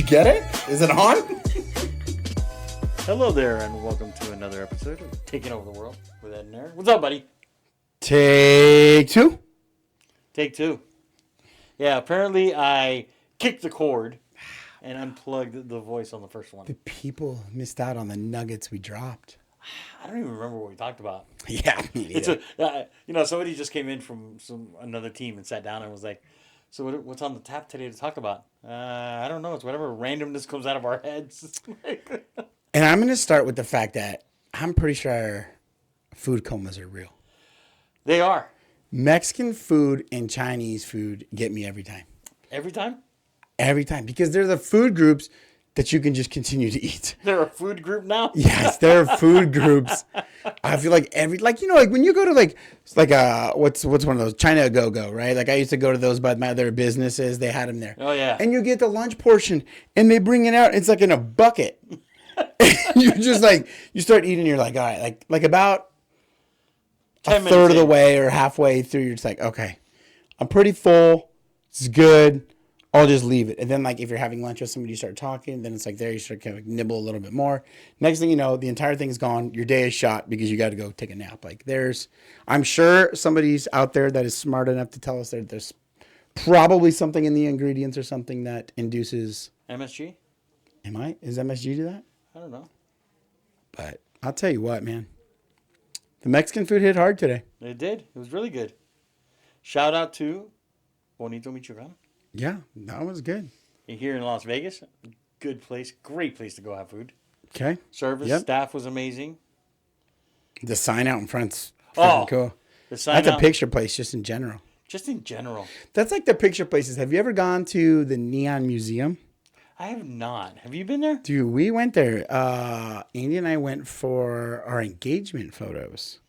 you get it? Is it on? Hello there, and welcome to another episode of Taking Over the World with Ed and Eric. What's up, buddy? Take two. Take two. Yeah, apparently I kicked the cord and unplugged the voice on the first one. The people missed out on the nuggets we dropped. I don't even remember what we talked about. Yeah, me neither. Somebody just came in from another team and sat down and was like, "So what's on the tap today to talk about?" I don't know. It's whatever randomness comes out of our heads. And I'm going to start with the fact that I'm pretty sure food comas are real. They are. Mexican food and Chinese food get me every time. Every time? Every time. Because they're the food groups that you can just continue to eat. They're a food group now? Yes, they're food groups. I feel like when you go to what's one of those, China Go-Go, right? Like I used to go to those by my other businesses. They had them there. Oh, yeah. And you get the lunch portion and they bring it out. It's like in a bucket. You just you start eating. You're like, all right, like about a third of the way or halfway through, you're just like, okay, I'm pretty full. It's good. I'll just leave it. And then if you're having lunch with somebody, you start talking. Then it's like there, you start kind of nibble a little bit more. Next thing you know, the entire thing's gone. Your day is shot because you got to go take a nap. I'm sure somebody's out there that is smart enough to tell us that there's probably something in the ingredients or something that induces MSG? Is MSG do that? I don't know. But I'll tell you what, man. The Mexican food hit hard today. It did. It was really good. Shout out to Bonito Michoacan. Yeah, that was good. Here in Las Vegas. Good place. Great place to go have food. Okay. Service, staff was amazing. The sign out in front's freaking cool. That's a picture place just in general. Just in general. That's like the picture places. Have you ever gone to the Neon Museum? I have not. Have you been there? Dude, we went there. Andy and I went for our engagement photos.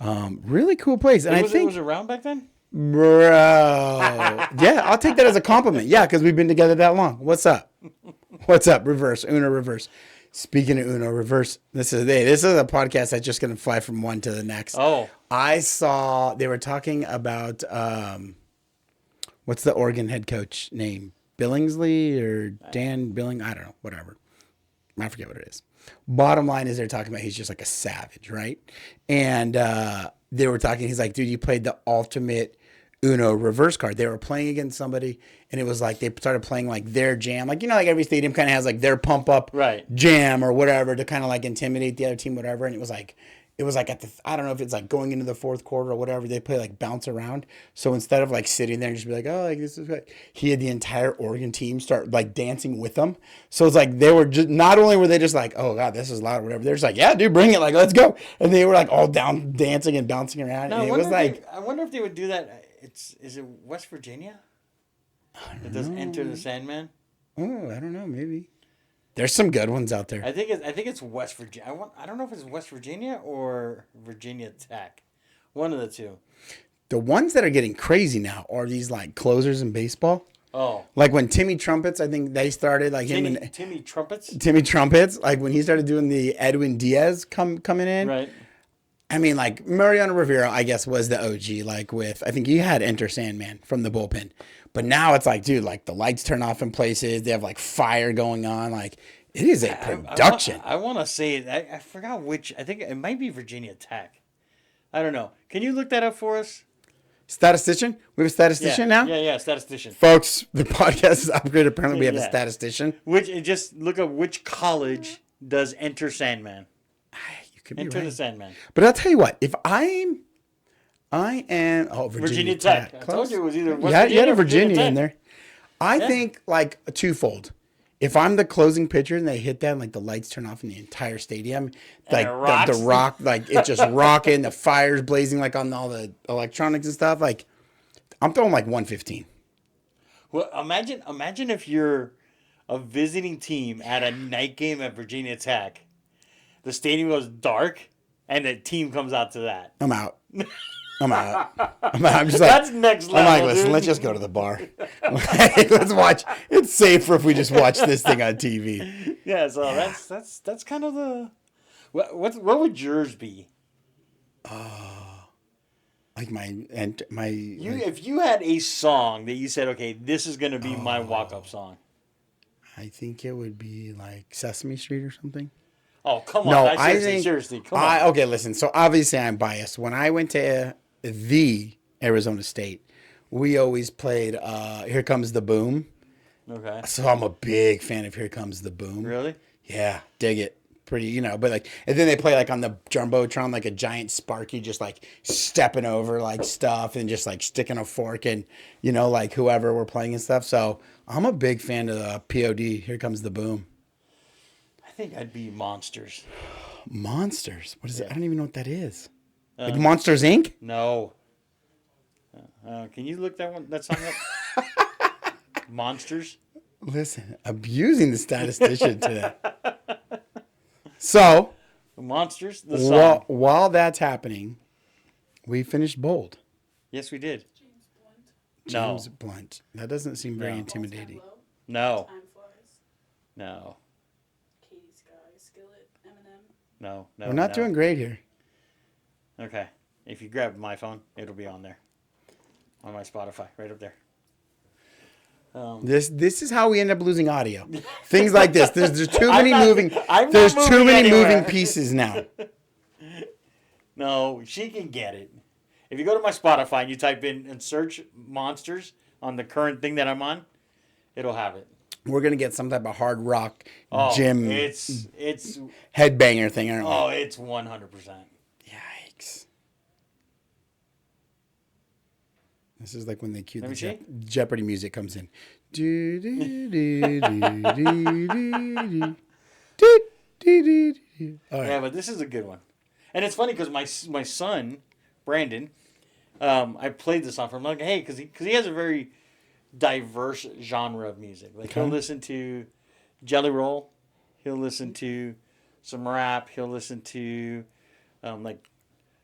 Really cool place. And I think it was around back then? Bro. Yeah, I'll take that as a compliment. Yeah, because we've been together that long. What's up? What's up? Reverse. Uno reverse. Speaking of Uno reverse, this is a podcast that's just going to fly from one to the next. Oh. I saw they were talking about what's the Oregon head coach name? Billingsley or Dan Billing? I don't know. Whatever. I forget what it is. Bottom line is they're talking about he's just like a savage, right? And they were talking. He's like, dude, you played the ultimate Uno reverse card. They were playing against somebody, and it was like they started playing their jam. Every stadium kind of has their pump up jam or whatever to kind of intimidate the other team, whatever. And it was at the, I don't know if it's going into the fourth quarter or whatever, they play bounce around. So instead of sitting there and just be this is good, he had the entire Oregon team start dancing with them. So it's they were just, not only were they just oh God, this is loud or whatever, they're just yeah, dude, bring it, let's go. And they were all down dancing and bouncing around. No, and I wonder if they would do that. Is it West Virginia? It does Enter the Sandman? Oh, I don't know, maybe. There's some good ones out there. I think it's West Virginia. I don't know if it's West Virginia or Virginia Tech. One of the two. The ones that are getting crazy now are these closers in baseball. Oh. When Timmy Trumpets, I think they started Timmy Trumpets? Timmy Trumpets, when he started doing the Edwin Diaz coming in. Right. I mean, Mariano Rivera, I guess, was the OG, with, I think he had Enter Sandman from the bullpen. But now it's dude, the lights turn off in places. They have fire going on. It is a production. I want to say it. I forgot which. I think it might be Virginia Tech. I don't know. Can you look that up for us? Statistician? We have a statistician now? Yeah, statistician. Folks, the podcast is upgraded. Apparently, we have a statistician. Just look up which college does Enter Sandman. You could be Enter right. the Sandman. But I'll tell you what. If I am Virginia Tech. I told you it was either West Virginia. You had a Virginia in there. I think a twofold. If I'm the closing pitcher and they hit that and the lights turn off in the entire stadium, the rock, it's just rocking, the fire's blazing on all the electronics and stuff, I'm throwing 115. Well, imagine if you're a visiting team at a night game at Virginia Tech, the stadium goes dark, and the team comes out to that. I'm out. I'm just that's next level. I'm listen, let's just go to the bar. Let's watch. It's safer if we just watch this thing on TV. Yeah, so that's kind of the. What would yours be? If you had a song that you said, okay, this is gonna be my walk-up song. I think it would be like Sesame Street or something. Oh, come on. No, I I seriously, think seriously, come on. Okay, listen. So obviously I'm biased. When I went to the Arizona State, we always played Here Comes the Boom. Okay. So I'm a big fan of Here Comes the Boom. Really? Yeah, dig it. Pretty, but like, and then they play like on the Jumbotron, like a giant Sparky just like stepping over like stuff and just like sticking a fork in, like whoever we're playing and stuff. So I'm a big fan of POD. Here Comes the Boom. I think I'd be Monsters. Monsters. What is it? I don't even know what that is. Uh, Like Monsters Inc. No. Can you look that song up? Monsters? Listen, abusing the statistician today. So, Monsters? The song. while that's happening, we finished Bold. Yes, we did. James Blunt. That doesn't seem very No. intimidating. No. Time flies. No. Katie Sky, Skillet, Eminem. No. No. We're not no. doing great here. Okay. If you grab my phone, it'll be on there. On my Spotify, right up there. This is how we end up losing audio. Things like this. There's too many I'm There's not too moving many anywhere. moving pieces now. No, she can get it. If you go to my Spotify and you type in and search Monsters on the current thing that I'm on, it'll have it. We're gonna get some type of hard rock Oh, gym it's headbanger thing, aren't we? oh, it's 100%. Yikes! This is like when they cue Let the me see. Jeopardy music comes in. Do, do, do, do, do, do, do. Do, do, do, do. All right. Yeah, but this is a good one. And it's funny because my son, Brandon, I played this song for him. Like, hey, because he has a very diverse genre of music. Like, he'll Okay. listen to Jelly Roll. He'll listen to some rap. He'll listen to, like,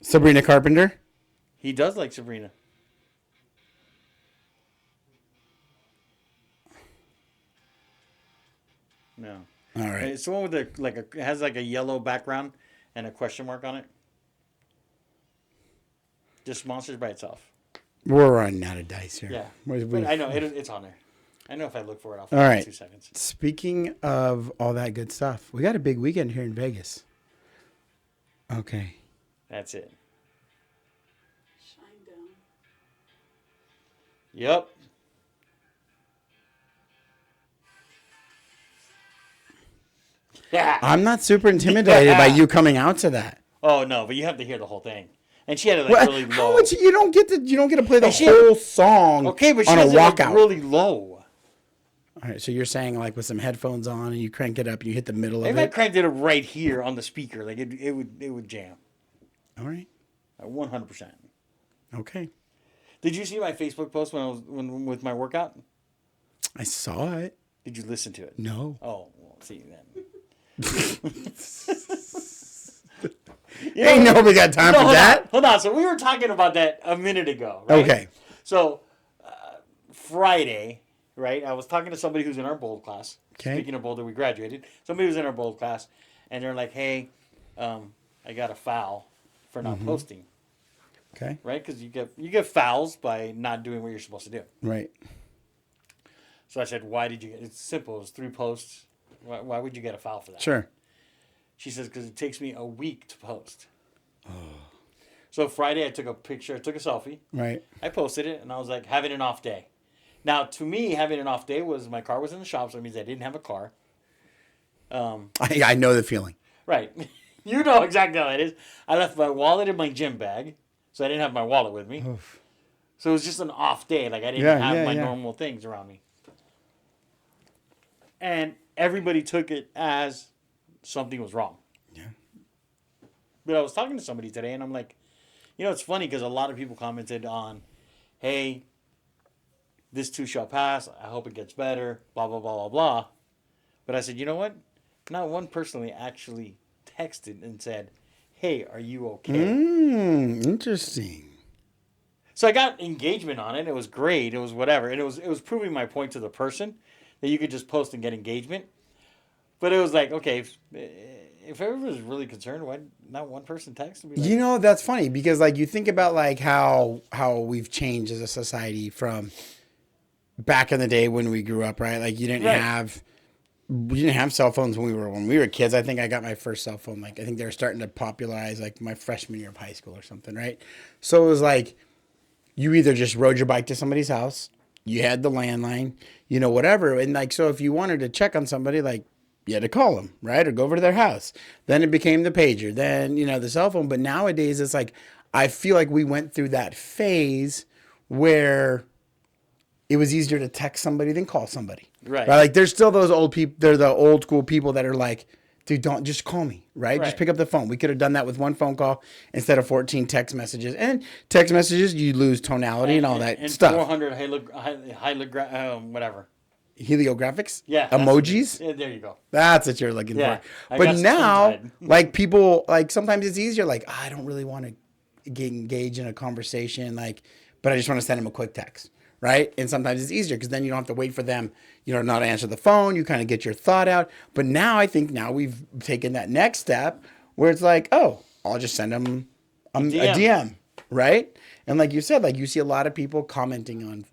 Sabrina Carpenter. he does like Sabrina. No. All right. It's the one with it has like a yellow background and a question mark on it. Just Monsters by itself. We're running out of dice here. Yeah. We- But I know it's on there. I know if I look for it, I'll All find it in right. 2 seconds. Speaking of all that good stuff, we got a big weekend here in Vegas. Okay. That's it. Shine down. Yep. Yeah. I'm not super intimidated by you coming out to that. Oh no, but you have to hear the whole thing. And she had it like Well, really how low. would you don't get to play the And she- whole song Okay, but she on a has it like walkout. really low. All right, so you're saying like with some headphones on and you crank it up and you hit the middle of If I it. cranked it up right here on the speaker, like it would jam. All right. 100%. Okay. Did you see my Facebook post when with my workout? I saw it. Did you listen to it? No. Oh, well, see then. Ain't nobody got time for hold that. On, hold on. So we were talking about that a minute ago, right? Okay. So Friday, right? I was talking to somebody who's in our Bold class. Okay. Speaking of Boulder, we graduated. Somebody was in our Bold class, and they're like, "Hey, I got a foul for not posting, Okay. right? Because you get fouls by not doing what you're supposed to do." Right. So I said, "Why did you get?" It's simple. It was 3 posts. Why would you get a foul for that? Sure. She says, because it takes me a week to post. So Friday, I took a picture. I took a selfie. Right. I posted it, and I was like, having an off day. Now, to me, having an off day was my car was in the shop, so it means I didn't have a car. I know the feeling. Right. You know exactly how that is. I left my wallet in my gym bag, so I didn't have my wallet with me. Oof. So it was just an off day. Like, I didn't Yeah, have yeah, my yeah. normal things around me. And everybody took it as something was wrong. Yeah. But I was talking to somebody today, and I'm like, it's funny because a lot of people commented on, hey, this too shall pass. I hope it gets better, blah, blah, blah, blah, blah. But I said, you know what? Not one person actually texted and said, hey, are you okay? Interesting. So I got engagement on it. It was great. It was whatever. And it was proving my point to the person that you could just post and get engagement. But it was like, okay, if everyone was really concerned, why not one person text and be like, That's funny because like you think about like how we've changed as a society from back in the day when we grew up, right? Like you didn't Right. have we didn't have cell phones when we were kids. I think I got my first cell phone. Like I think they were starting to popularize like my freshman year of high school or something, right? So it was like you either just rode your bike to somebody's house, you had the landline, whatever. And like, so if you wanted to check on somebody, like you had to call them, right? Or go over to their house. Then it became the pager, then, the cell phone. But nowadays it's like, I feel like we went through that phase where it was easier to text somebody than call somebody. Right. Like there's still those old people, they're the old school people that are like, dude, don't just call me, right? Just pick up the phone. We could have done that with one phone call instead of 14 text messages. And text messages, you lose tonality and all that and stuff. 400 whatever. Heliographics? Yeah. Emojis? Yeah, there you go. That's what you're looking Yeah, for. I But got now, tongue-tied. like people, like sometimes it's easier. Like, I don't really want to get engaged in a conversation, like, but I just want to send them a quick text, right? And sometimes it's easier because then you don't have to wait for them, not to answer the phone. You kind of get your thought out. But now I think we've taken that next step where it's like, oh, I'll just send them a DM, right? And like you said, like you see a lot of people commenting on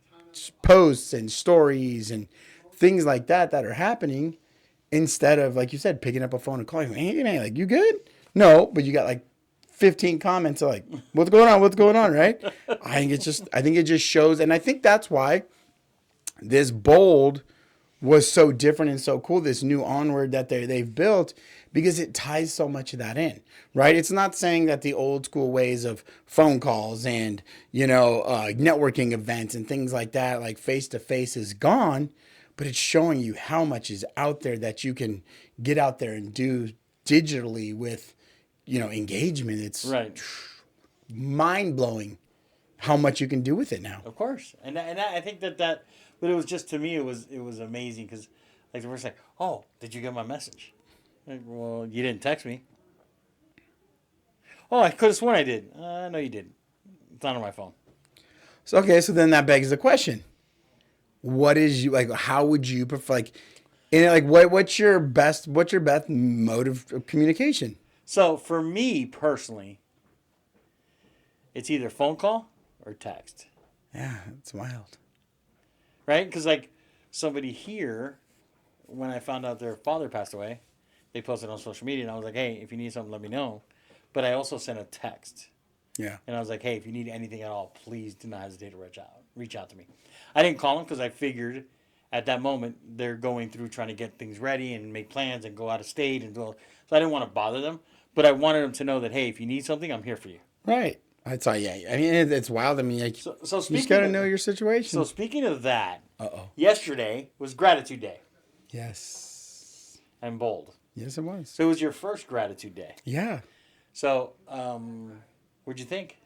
posts and stories and things like that are happening instead of, like you said, picking up a phone and calling, hey, man, like, you good? No, but you got like 15 comments like, what's going on? What's going on? Right. I think it just shows. And I think that's why this Bold was so different and so cool. This new Onward that they've built, because it ties so much of that in, right? It's not saying that the old school ways of phone calls and, networking events and things like that, like face to face, is gone, but it's showing you how much is out there that you can get out there and do digitally with, engagement. It's Right. mind blowing how much you can do with it now. Of course. And I think that, but it was just, to me, it was amazing because, like, the first like, oh, did you get my message? Like, well, you didn't text me. Oh, I could have sworn I did. No, you didn't. It's not on my phone. So then that begs the question: what is you like? How would you prefer? What's your best mode of communication? So for me personally, it's either phone call or text, Yeah, it's wild. right? Because like somebody here, when I found out their father passed away, they posted on social media, and I was like, hey, if you need something, let me know. But I also sent a text. Yeah. And I was like, hey, if you need anything at all, please do not hesitate to reach out to me. I didn't call them because I figured at that moment they're going through trying to get things ready and make plans and go out of state and do all. So I didn't want to bother them, but I wanted them to know that, hey, if you need something, I'm here for you. Right. I saw. Yeah. I mean, it's wild. I mean, like, So you just speaking got to of, know your situation. So speaking of that, Uh-oh. yesterday was Gratitude Day. Yes. I'm bold. Yes, it was. So it was your first Gratitude Day. Yeah. So what'd you think?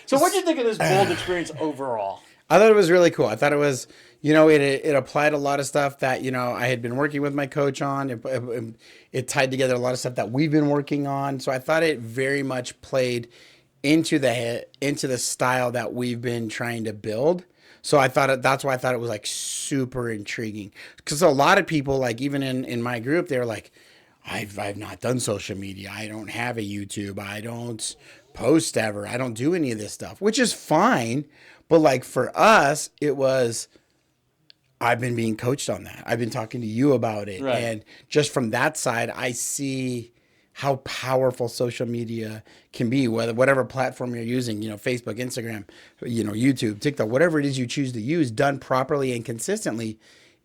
So what'd you think of this bold experience overall? I thought it was really cool. I thought it was, it applied a lot of stuff that, I had been working with my coach on. It tied together a lot of stuff that we've been working on. So I thought it very much played into the style that we've been trying to build. So that's why I thought it was like super intriguing. Because a lot of people, like even in my group, they're like, I've not done social media. I don't have a YouTube. I don't post ever. I don't do any of this stuff, which is fine. But like for us, it was, I've been being coached on that. I've been talking to you about it. Right. And just from that side, I see how powerful social media can be, whatever platform you're using, Facebook, Instagram, YouTube, TikTok, whatever it is you choose to use, done properly and consistently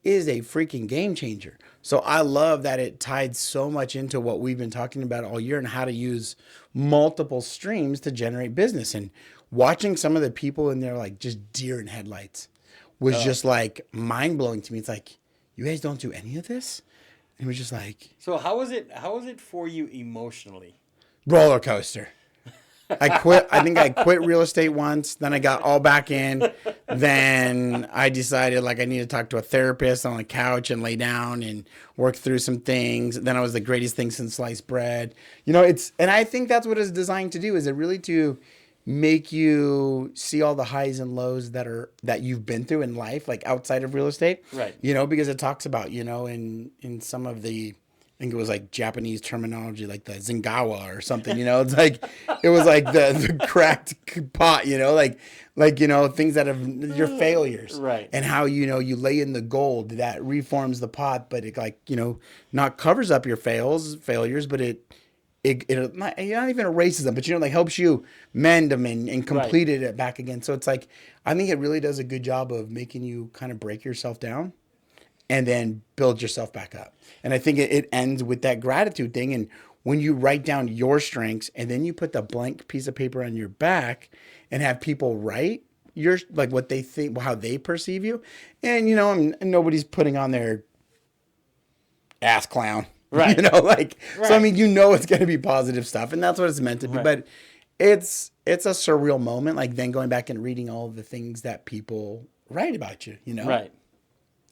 is a freaking game changer. So I love that it tied so much into what we've been talking about all year and how to use multiple streams to generate business. And watching some of the people in there, like just deer in headlights, was just like mind blowing to me. It's like, you guys don't do any of this? And it was just like, So how was it for you emotionally? roller coaster. I quit. I think I quit real estate once. Then I got all back in. Then I decided like I need to talk to a therapist on a couch and lay down and work through some things. Then I was the greatest thing since sliced bread. And I think that's what it's designed to do, is it really to make you see all the highs and lows that you've been through in life, like outside of real estate. Right. Because it talks about, in some of the think it was like Japanese terminology, like the Zingawa or something, you know, it's like, it was like the cracked pot, you know, you know, things that have your failures, Right. and how, you know, you lay in the gold that reforms the pot, but it, like, you know, not covers up your failures, but it not even erases them, but, you know, like, helps you mend them and complete it back again. So it's like, I think it really does a good job of making you kind of break yourself down and then build yourself back up. And I think it ends with that gratitude thing. And when you write down your strengths and then you put the blank piece of paper on your back and have people write your, like, what they think, how they perceive you. And, you know, and nobody's putting on their ass clown, Right. You know, like, Right. so, I mean, you know, it's going to be positive stuff, and that's what it's meant to be. Right. But it's a surreal moment. Like, then going back and reading all the things that people write about you, you know? Right.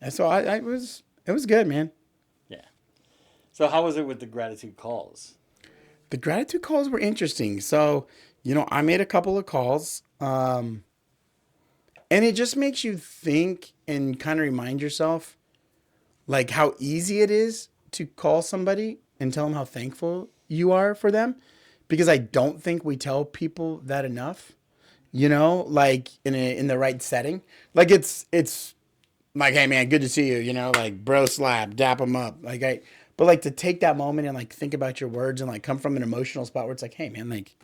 And so it was good, man. Yeah. So how was it with the gratitude calls? The gratitude calls were interesting. So, you know, I made a couple of calls, and it just makes you think and kind of remind yourself, like, how easy it is to call somebody and tell them how thankful you are for them. Because I don't think we tell people that enough, you know, like in the right setting. Like, it's like, hey man, good to see you, you know, like, bro slap, dap them up. But like, to take that moment and like think about your words and like come from an emotional spot where it's like, hey man, like,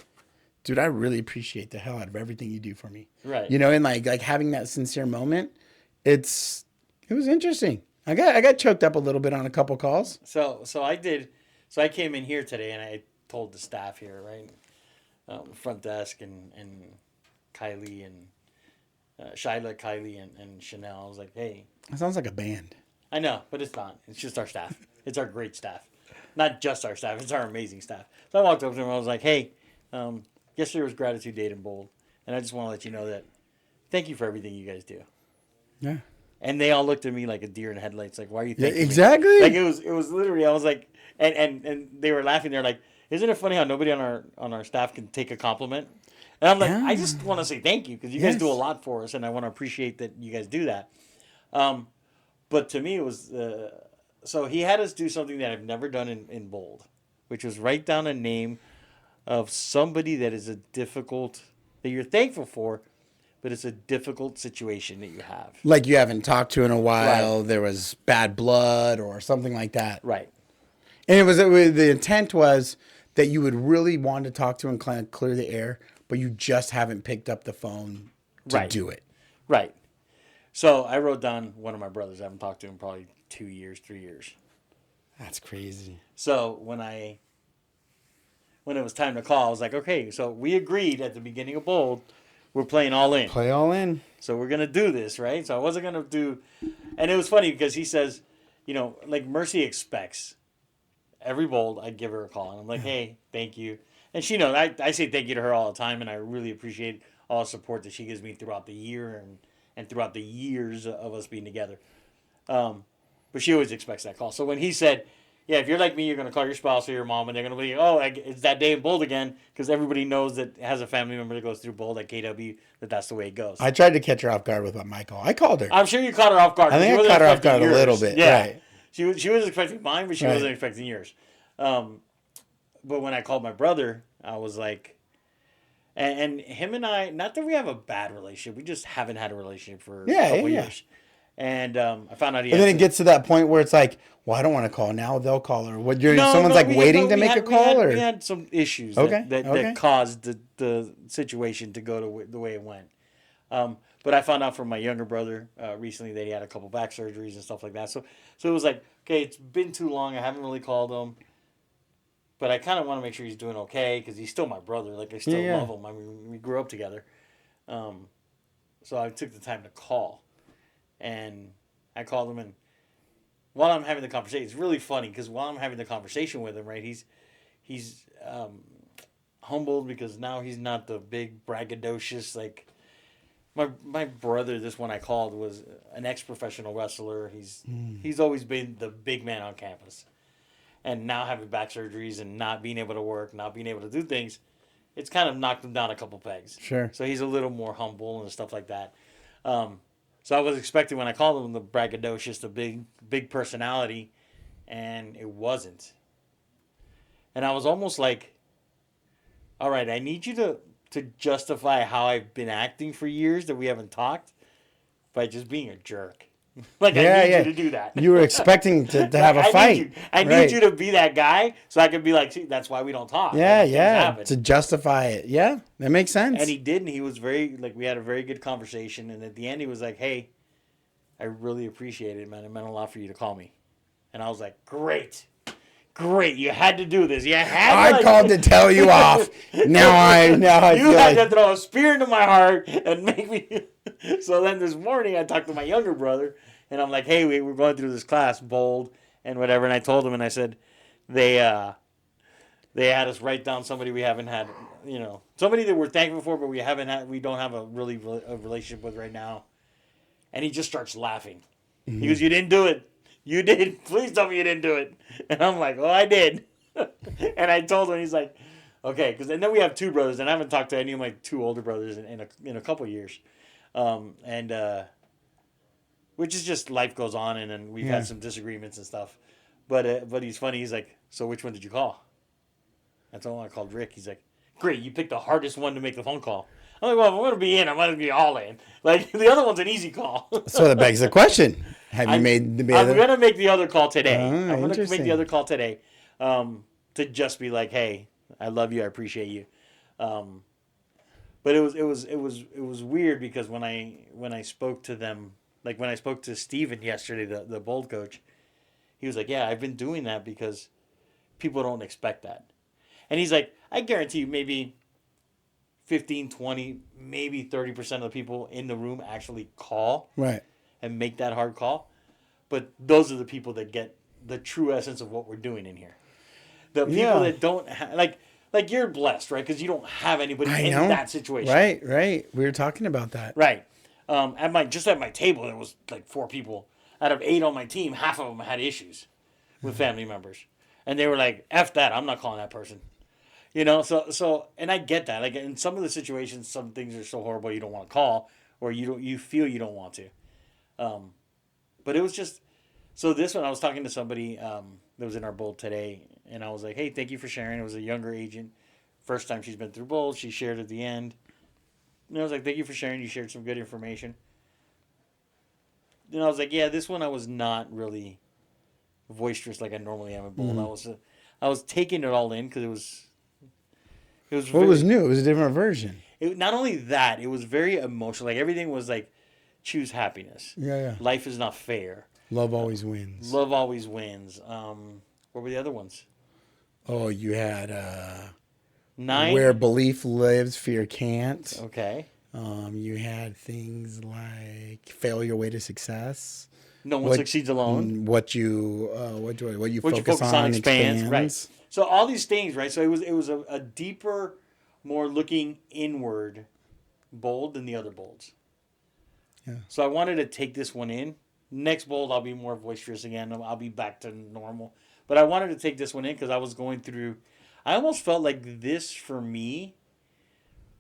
dude, I really appreciate the hell out of everything you do for me. Right. You know, and like having that sincere moment, it was interesting. I got choked up a little bit on a couple calls. So I did. So I came in here today and I told the staff here, right, front desk and Kylie and Shyla, Kylie and Chanel. I was like, hey, It sounds like a band. I know, but it's not. It's just our staff. It's our great staff. Not just our staff. It's our amazing staff. So I walked up to them and I was like, hey, yesterday was Gratitude Day in Bold. And I just want to let you know that thank you for everything you guys do. Yeah. And they all looked at me like a deer in headlights. Like, why are you Yeah, thanking me? exactly. Like, it was literally, I was like, and they were laughing. They're like, isn't it funny how nobody on our staff can take a compliment? And I'm like, Yeah. I just want to say thank you because you guys Yes. do a lot for us, and I want to appreciate that you guys do that. But to me, it was so he had us do something that I've never done in Bold, which was write down a name of somebody that is a difficult that you're thankful for, but it's a difficult situation that you have. Like, you haven't talked to in a while. Right. There was bad blood or something like that. Right. And it was the intent was that you would really want to talk to and kind of clear the air, but you just haven't picked up the phone to Right. do it. Right. So I wrote down one of my brothers. I haven't talked to him in probably 2 years, 3 years. That's crazy. So when it was time to call, I was like, okay, so we agreed at the beginning of Bold, we're playing all in. Play all in. So we're gonna do this, right? So I wasn't gonna do, and it was funny because he says, you know, like Mercy expects every Bold I'd give her a call, and I'm like, hey, thank you, and she knows I say thank you to her all the time, and I really appreciate all the support that she gives me throughout the year and throughout the years of us being together. But she always expects that call. So when he said, yeah, if you're like me, you're going to call your spouse or your mom, and they're going to be, oh, it's that day in Bold again, because everybody knows that has a family member that goes through Bold at KW, that's the way it goes. I tried to catch her off guard with my call. I called her. I'm sure you caught her off guard. I think She I wasn't caught her off expecting guard a little yours. bit. Yeah. Right. She was expecting mine, but she Right. wasn't expecting yours. But when I called my brother, I was like, and him and I, not that we have a bad relationship, we just haven't had a relationship for Yeah, a couple yeah, yeah. years. And I found out he And had then it gets to that point where it's like, well, I don't want to call now. They'll call her. What? Someone's like we waiting no, to we make had- a call, we or had some issues Okay, that okay. caused the situation to go to the way it went. But I found out from my younger brother recently that he had a couple back surgeries and stuff like that. So it was like, okay, it's been too long. I haven't really called him, but I kind of want to make sure he's doing okay because he's still my brother. Like, I still Yeah, yeah. love him. I mean, we grew up together. So I took the time to call, and I called him, and while I'm having the conversation, it's really funny because while I'm having the conversation with him, right, he's humbled because now he's not the big braggadocious, like my brother. This one I called was an ex-professional wrestler. He's always been the big man on campus, and now having back surgeries and not being able to work, not being able to do things, it's kind of knocked him down a couple pegs. Sure. So he's a little more humble and stuff like that. So I was expecting when I called him the braggadocious, the big personality, and it wasn't. And I was almost like, all right, I need you to justify how I've been acting for years that we haven't talked by just being a jerk. Like, I need you to do that. You were expecting to have a Like, fight. I need you to be that guy so I can be like, see, that's why we don't talk. Yeah, Like, things yeah. happen. To justify it. Yeah, that makes sense. And he did, and he was very, like, we had a very good conversation. And at the end, he was like, hey, I really appreciate it, man. It meant a lot for you to call me. And I was like, great. You had to do this. You had to, I called to tell you off. Now I you feel had like, to throw a spear into my heart and make me. So then this morning, I talked to my younger brother, and I'm like, hey, we're going through this class, bold and whatever. And I told him, and I said, they had us write down somebody we haven't had, somebody that we're thankful for, but we don't have a relationship with right now. And he just starts laughing. He goes, you didn't do it. You did. Please tell me you didn't do it. And I'm like, I did. And I told him, he's like, okay. And then we have two brothers, and I haven't talked to any of my two older brothers in a couple of years. Which is just life goes on, and then we've had some disagreements and stuff. But he's funny. He's like, so which one did you call? I told him I called Rick. He's like, great. You picked the hardest one to make the phone call. I'm like, well, if I'm going to be in, I'm going to be all in. Like, the other one's an easy call. so that begs the question. Have you made the I'm going to make the other call today. I'm going to interesting. make the other call today to just be like, hey, I love you. I appreciate you. But it was weird because when I spoke to them, like when I spoke to Steven yesterday, the Bold coach, he was like, yeah, I've been doing that because people don't expect that. And he's like, I guarantee you maybe 15, 20, maybe 30% of the people in the room actually call Right. and make that hard call. But those are the people that get the true essence of what we're doing in here. The people that don't like you're blessed, right? Because you don't have anybody in that situation. Right. We were talking about that. Right. At my table, there was like 4 people. Out of 8 on my team, half of them had issues with family members. And they were like, F that, I'm not calling that person. So and I get that. Like in some of the situations, some things are so horrible you don't want to call, or you feel you don't want to. But it was just so this one I was talking to somebody that was in our Bold today, and I was like, hey, thank you for sharing. It was a younger agent, first time she's been through Bold. She shared at the end, and I was like, thank you for sharing. You shared some good information. Then I was like, yeah, this one I was not really boisterous like I normally am in Bold. I was taking it all in because it was. What was new? It was a different version. Not only that, it was very emotional. Like everything was like, choose happiness. Yeah. Life is not fair. Love always wins. Love always wins. What were the other ones? Oh, you had 9. Where belief lives, fear can't. Okay. You had things like fail your way to success. No one succeeds alone. What you focus on expands. Right. So all these things, right? So it was a deeper, more looking inward Bold than the other Bolds. Yeah. So I wanted to take this one in. Next Bold, I'll be more boisterous again. I'll be back to normal. But I wanted to take this one in because I was going through. I almost felt like this for me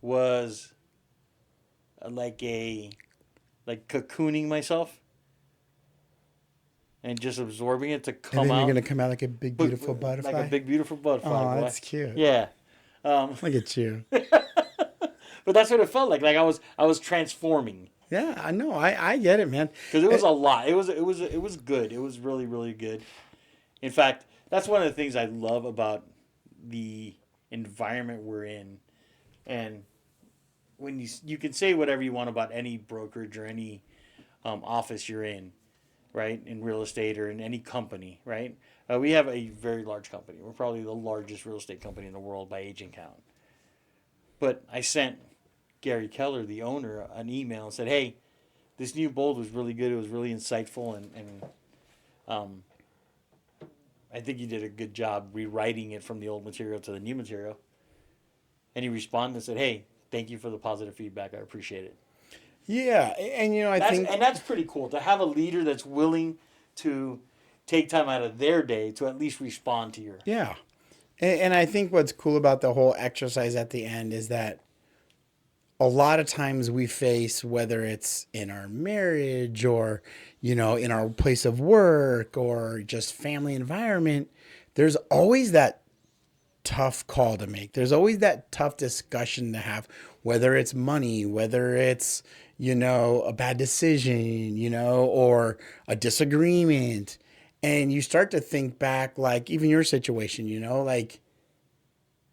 was like cocooning myself and just absorbing it to come And then out. you're going to come out like a big, beautiful butterfly. Like a big, beautiful butterfly. Oh, that's cute. Yeah. Look at you. But that's what it felt like. Like I was transforming. Yeah, I know. I get it, man. Because it was a lot. It was good. It was really, really good. In fact, that's one of the things I love about the environment we're in. And when you can say whatever you want about any brokerage or any office you're in, right? In real estate or in any company, right? We have a very large company. We're probably the largest real estate company in the world by agent count. But I sent Gary Keller, the owner, an email and said, hey, this new Bold was really good. It was really insightful. And I think you did a good job rewriting it from the old material to the new material. And he responded and said, hey, thank you for the positive feedback. I appreciate it. Yeah, and I think that's pretty cool to have a leader that's willing to take time out of their day to at least respond to your. Yeah, and I think what's cool about the whole exercise at the end is that a lot of times we face, whether it's in our marriage or, you know, in our place of work or just family environment, there's always that tough call to make. There's always that tough discussion to have, whether it's money, whether it's, you know, a bad decision, you know, or a disagreement. And you start to think back, like even your situation, you know, like,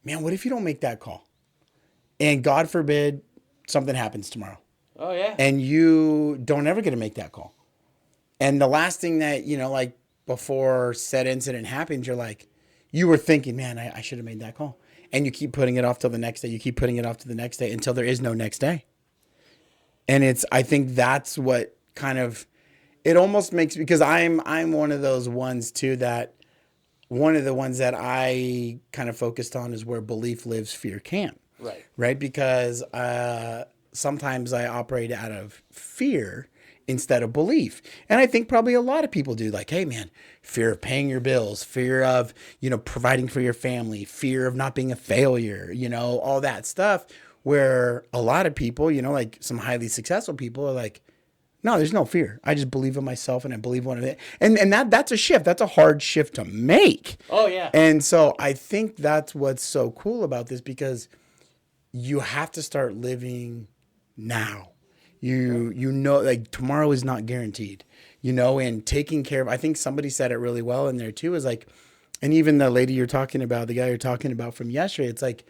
man, what if you don't make that call? And God forbid something happens tomorrow Oh yeah. and you don't ever get to make that call. And the last thing that, you know, like before said incident happens, you're like, you were thinking, man, I should have made that call. And you keep putting it off till the next day. You keep putting it off to the next day until there is no next day. And I think that's what kind of, it almost makes, because I'm one of those ones too, that one of the ones that I kind of focused on is where belief lives, fear can't. Right. Right? Because sometimes I operate out of fear instead of belief. And I think probably a lot of people do, like, hey man, fear of paying your bills, fear of, you know, providing for your family, fear of not being a failure, you know, all that stuff, where a lot of people, you know, like some highly successful people are like, no, there's no fear. I just believe in myself and I believe one of it. And that's a shift. That's a hard shift to make. Oh yeah. And so I think that's what's so cool about this, because you have to start living now. You know, like tomorrow is not guaranteed, you know, and taking care of, I think somebody said it really well in there too, is like, and even the lady you're talking about, the guy you're talking about from yesterday, it's like,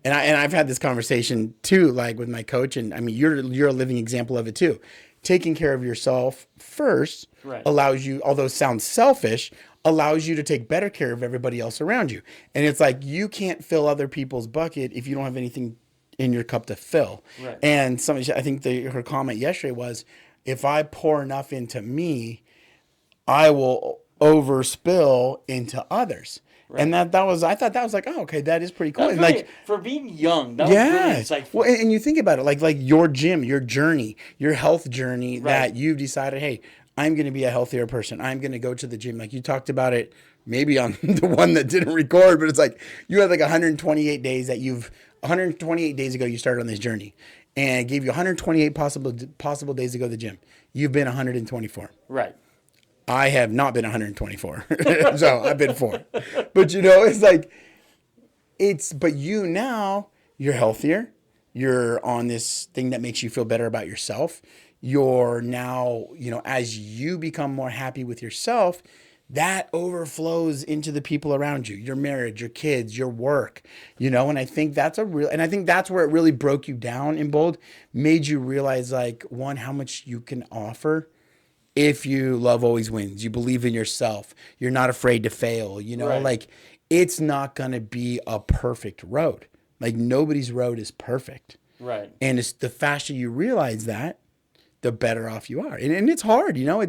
and I've had this conversation too, like with my coach, and I mean, you're a living example of it too. Taking care of yourself first Right. allows you, although it sounds selfish, allows you to take better care of everybody else around you. And it's like, you can't fill other people's bucket if you don't have anything in your cup to fill. Right. And somebody, I think her comment yesterday was, if I pour enough into me, I will overspill into others. Right. And that was, I thought that was like, oh, okay, that is pretty cool. That's And really, like, for being young, that was really insightful. well, and you think about it, like your gym, your journey, your health journey, that you've decided, hey, I'm going to be a healthier person. I'm going to go to the gym. Like you talked about it, maybe on the one that didn't record, but it's like you had like 128 days that 128 days ago you started on this journey, and it gave you 128 possible days to go to the gym. You've been 124. Right. I have not been 124. So I've been 4. But you know, it's like, but you now, you're healthier. You're on this thing that makes you feel better about yourself. You're now, you know, as you become more happy with yourself, that overflows into the people around you, your marriage, your kids, your work, you know, and I think that's and I think that's where it really broke you down in Bold, made you realize, like, one, how much you can offer. If you love always wins, you believe in yourself, you're not afraid to fail, you know, Right. like it's not going to be a perfect road. Like nobody's road is perfect. Right. And it's the faster you realize that, the better off you are. And it's hard, you know,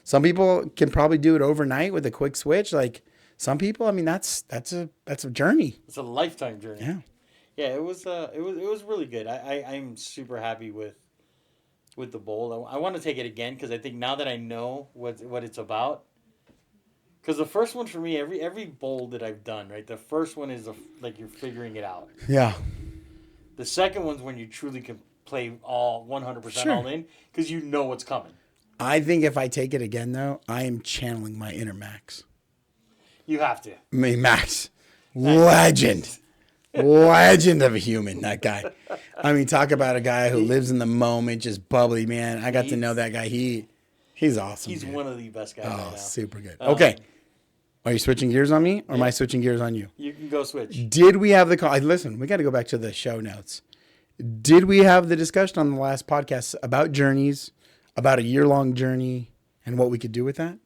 some people can probably do it overnight with a quick switch. Like some people, I mean, that's a journey. It's a lifetime journey. Yeah. Yeah, it was really good. I'm super happy with the bowl. I want to take it again because I think now that I know what it's about. Because the first one for me, every bowl that I've done, right? The first one is like you're figuring it out. Yeah. The second one's when you truly can play all 100% all in because you know what's coming. I think if I take it again, though, I am channeling my inner Max. You have to. I mean, Max, legend of a human, that guy. I mean, talk about a guy who lives in the moment, just bubbly, man. I got to know that guy. He's awesome. He's dude. one of the best guys right now. Super good. Okay. Are you switching gears on me, or am I switching gears on you? You can go switch. Did we have the call? Listen, we got to go back to the show notes. Did we have the discussion on the last podcast about journeys, about a year-long journey, and what we could do with that?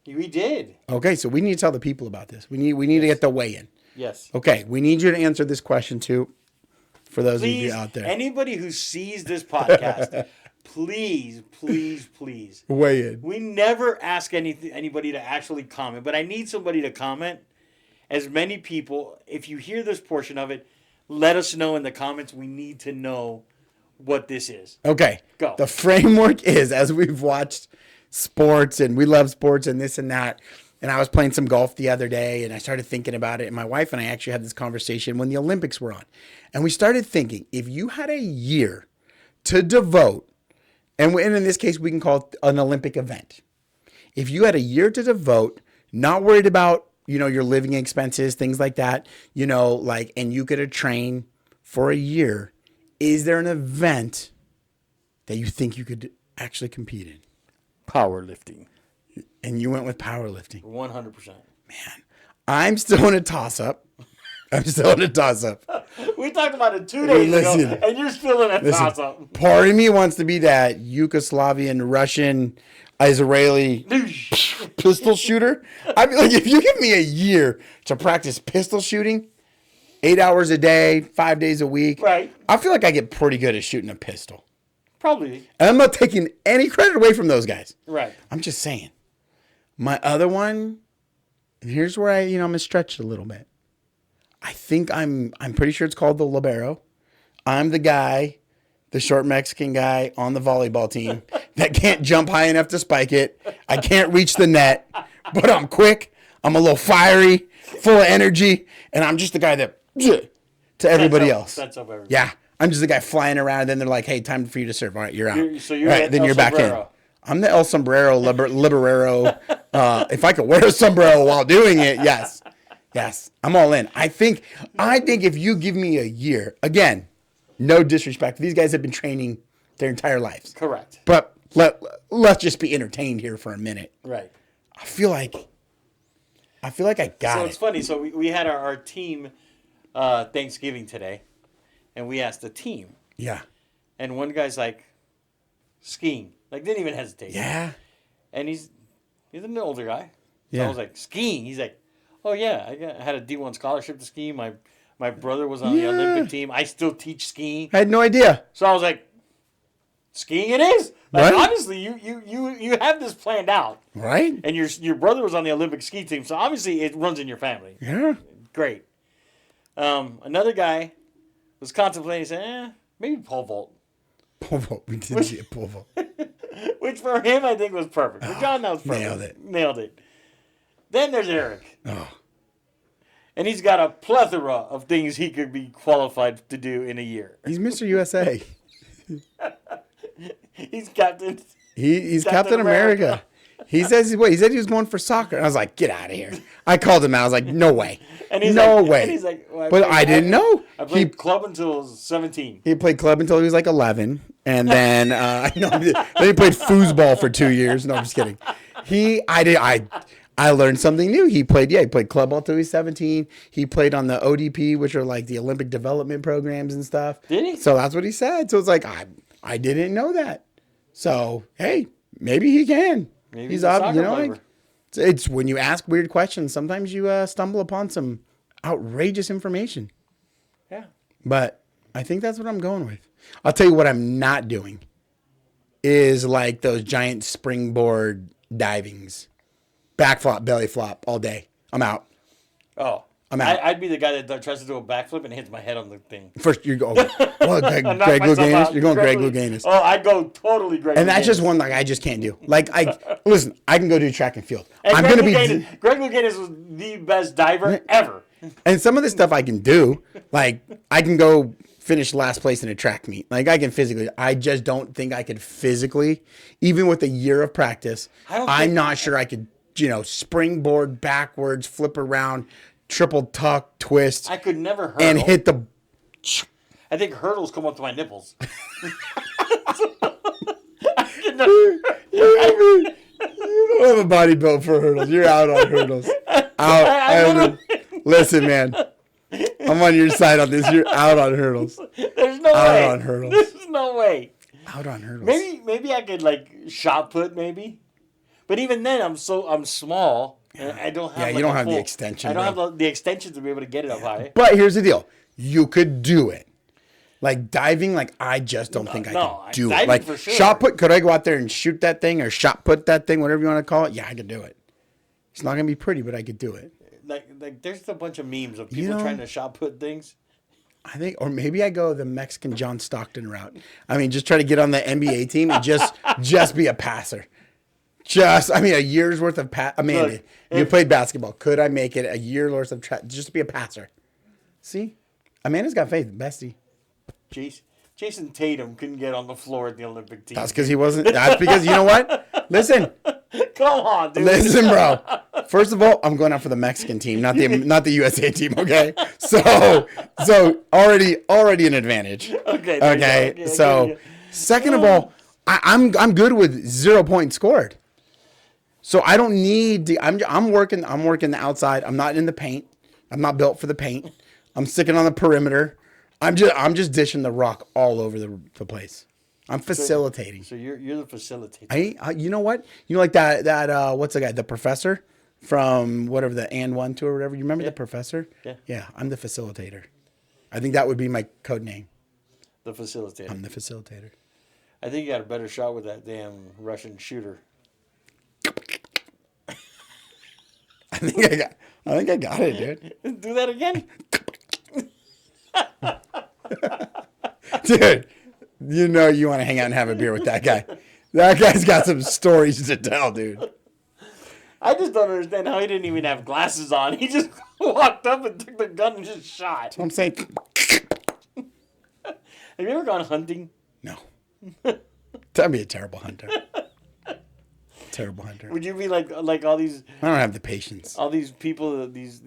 We did. Okay, so we need to tell the people about this. We need to get the weigh-in. Yes. Okay, we need you to answer this question too, for those of you out there. Anybody who sees this podcast, please Weigh in. We never ask anybody to actually comment, but I need somebody to comment. As many people, if you hear this portion of it, let us know in the comments. We need to know what this is. Okay. Go. The framework is, as we've watched sports and we love sports and this and that, And I was playing some golf the other day and I started thinking about it. And my wife and I actually had this conversation when the Olympics were on. And we started thinking, if you had a year to devote, and in this case, we can call it an Olympic event. If you had a year to devote, not worried about, your living expenses, things like that, and you could have trained for a year, is there an event that you think you could actually compete in? Powerlifting. And you went with powerlifting. 100%. Man, I'm still in a toss-up. We talked about it 2 days Listen. ago, and you're still in a toss-up. Part of me wants to be that Yugoslavian, Russian, Israeli pistol shooter. I mean, like, if you give me a year to practice pistol shooting, 8 hours a day, 5 days a week, Right. I feel like I get pretty good at shooting a pistol. Probably. And I'm not taking any credit away from those guys. Right. I'm just saying. My other one, and here's where I'm gonna stretch it a little bit. I think I'm pretty sure it's called the libero. I'm the guy, the short Mexican guy on the volleyball team that can't jump high enough to spike it. I can't reach the net, but I'm quick. I'm a little fiery, full of energy, and I'm just the guy that to everybody else. That's up everybody. Yeah, I'm just the guy flying around, and then they're like, "Hey, time for you to serve. All right, you're out." So you're All right, at then El you're back in. Sombrero. I'm the El Sombrero Liberero. If I could wear a sombrero while doing it, yes. Yes, I'm all in. I think if you give me a year, again, no disrespect. These guys have been training their entire lives. Correct. But let's just be entertained here for a minute. Right. I feel like I got So it. it's funny. So we had our team Thanksgiving today, and we asked the team, Yeah. and one guy's like, skiing. Like, didn't even hesitate. Yeah. And he's an older guy. So Yeah. I was like, skiing? He's like, oh, yeah. I had a D1 scholarship to ski. My brother was on the Yeah. Olympic team. I still teach skiing. I had no idea. So I was like, skiing it is. Like, Right. obviously, you have this planned out. Right? And your brother was on the Olympic ski team. So obviously, it runs in your family. Yeah. Great. Another guy was contemplating saying, maybe pole vault. Pole vault. We did see a pole vault. Which for him, I think was perfect. For John, that was perfect. Nailed it. Then there's Eric. Oh. And he's got a plethora of things he could be qualified to do in a year. He's Mr. USA. He's captain. He's Captain America. He said he was going for soccer. And I was like, get out of here. I called him out. I was like, no way. And he's no like, way. And he's like, well, but I didn't know. I played club until I was 17. He played club until he was like 11. And then then he played foosball for 2 years. No, I'm just kidding. I learned something new. He played club until he was 17. He played on the ODP, which are like the Olympic development programs and stuff. Did he? So that's what he said. So it's like, I didn't know that. So, hey, maybe he can. Maybe He's a up, soccer like, player. it's when you ask weird questions, sometimes you stumble upon some outrageous information. Yeah. But I think that's what I'm going with. I'll tell you what I'm not doing is like those giant springboard divings. Back flop, belly flop all day. I'm out. Oh. I'm out. I'd be the guy that tries to do a backflip and hits my head on the thing. First, you go, well, Greg I knock myself Louganis. out. You're going Greg Louganis. Oh, I'd go totally Greg And that's Louganis. just one like I just can't do. Like, listen, I can go do track and field. And I'm Greg going to Louganis, be. Greg Louganis was the best diver ever. And some of the stuff I can do, like I can go finish last place in a track meet. Like I can physically. I just don't think I could physically, even with a year of practice. I'm not sure I could, springboard backwards, flip around, triple tuck, twist, I could never hurdle. and hit the. I think hurdles come up to my nipples. I could never, You don't have a body built for hurdles. You're out on hurdles. Out. Listen, man. I'm on your side on this. You're out on hurdles. there's no Out way. on hurdles. There's no way. Out on hurdles. Maybe I could like shot put maybe, but even then I'm small and I don't have. Yeah, like, you don't a have the full- extension, I don't bro. have the extension to be able to get it up high. But here's the deal. You could do it. Like diving, like I just don't think I no, could do it. diving Like for sure. shot put, could I go out there and shoot that thing or shot put that thing, whatever you want to call it? Yeah, I could do it. It's not gonna be pretty, but I could do it. Like there's a bunch of memes of people You know- trying to shot put things. I think, or maybe I go the Mexican John Stockton route. I mean, just try to get on the NBA team and just be a passer. a year's worth of Amanda, Look, you played basketball. Could I make it a year worth of just to be a passer? See, Amanda's got faith, bestie. Jason Tatum couldn't get on the floor at the Olympic team. That's because he wasn't. That's because you know what? Listen, Come on, dude. listen, bro. First of all, I'm going out for the Mexican team, not the USA team. Okay, so already an advantage. Okay. there you go. Okay, Okay, so second of all, I'm good with 0 points scored. So I don't need to, I'm working the outside. I'm not in the paint. I'm not built for the paint. I'm sticking on the perimeter. I'm just dishing the rock all over the place. I'm facilitating. So you're the facilitator. You know what? You know, like that what's the guy? The professor from whatever, the And One tour or whatever. You remember the professor? Yeah. Yeah, I'm the facilitator. I think that would be my code name. The facilitator. I'm the facilitator. I think you got a better shot with that damn Russian shooter. I think I got it, dude. Do that again. Dude, you know you want to hang out and have a beer with that guy. That guy's got some stories to tell, dude. I just don't understand how he didn't even have glasses on. He just walked up and took the gun and just shot. I'm saying, Have you ever gone hunting? no. That'd be a terrible hunter. Terrible hunter. Would you be like all these I don't have the patience. people these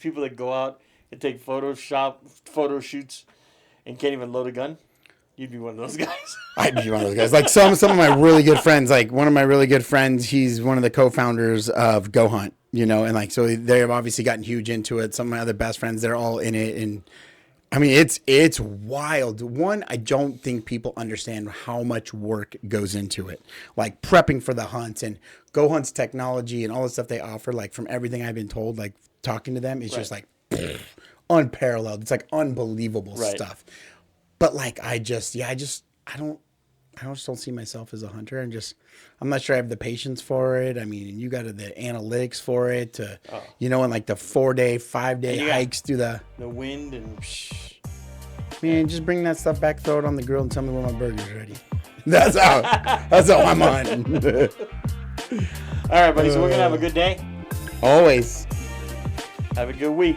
people that go out and take photo shoots and can't even load a gun? You'd be one of those guys. I'd be one of those guys. Like some of my really good friends, like one of my really good friends, he's one of the co-founders of Go Hunt, you know, and like, so they've obviously gotten huge into it. Some of my other best friends, they're all in it. And I mean, it's wild. One, I don't think people understand how much work goes into it. Like prepping for the hunts and Go Hunt's technology and all the stuff they offer, like from everything I've been told, like talking to them, it's just like unparalleled. It's like unbelievable stuff. But like, I just don't see myself as a hunter. I'm not sure I have the patience for it. I mean, you got the analytics for it to, you know, and like the 4-day, 5-day hikes through the wind and. Man, just bring that stuff back, throw it on the grill, and tell me when my burger's ready. That's how I'm on. All right, buddy. So we're gonna have a good day. Always. Have a good week.